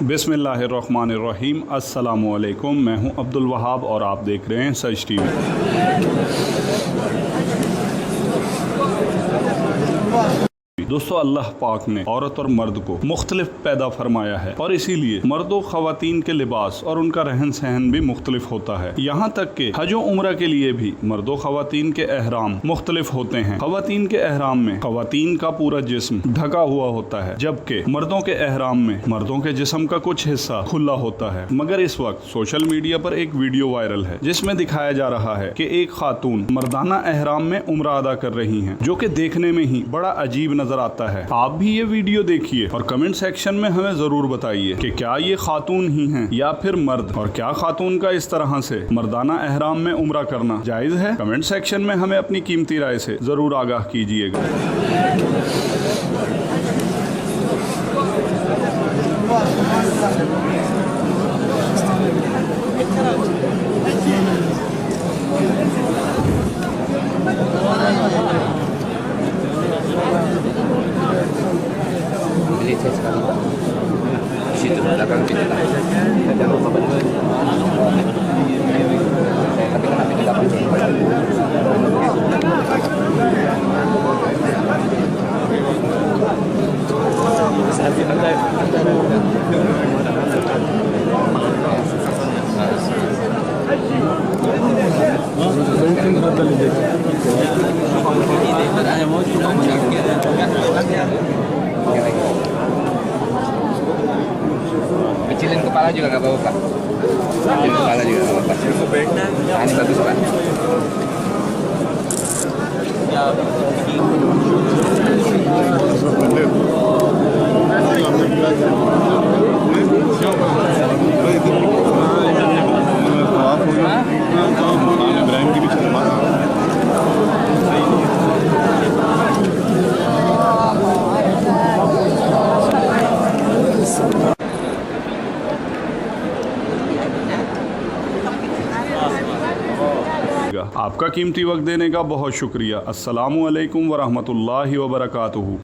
बिस्मिल्लाहिर्रहमानिर्रहीम। अस्सलामुअलैकुम। मैं हूं अब्दुल वहाब और आप देख रहे हैं सच टीवी। दोस्तों, अल्लाह पाक ने औरत और मर्द को मुख्तलिफ पैदा फरमाया है और इसीलिए मर्दों खवातीन के लिबास और उनका रहन सहन भी मुख्तलिफ होता है। यहाँ तक कि हज और उम्रा के लिए भी मर्दों खवातीन के एहराम मुख्तलिफ होते हैं। खवातीन के एहराम में खवातीन का पूरा जिस्म ढका हुआ होता है, जबकि मर्दों के एहराम में मर्दों के जिस्म का कुछ हिस्सा खुला होता है। मगर इस वक्त सोशल मीडिया पर एक वीडियो वायरल है जिसमें दिखाया जा रहा है कि एक खातून मर्दाना एहराम में उम्रा अदा कर रही हैं, जो कि देखने में ही बड़ा अजीब नजर आता है। आप भी ये वीडियो देखिए और कमेंट सेक्शन में हमें जरूर बताइए कि क्या ये खातून ही हैं या फिर मर्द, और क्या खातून का इस तरह से मर्दाना एहराम में उम्रा करना जायज है। कमेंट सेक्शन में हमें अपनी कीमती राय से जरूर आगाह कीजिएगा। Situ belakang kita. Jangan lupa balik. Tapi kenapa kita pancing? Sampai anda. Mungkin ada lagi. Ini mau kecilin kepala juga nggak apa-apa, Pak. Kecilin kepala juga nggak apa-apa. Nah, ini bagus, Pak. आपका कीमती वक्त देने का बहुत शुक्रिया। अस्सलामु अलैकुम वरहमतुल्लाहि वबरकातुहू।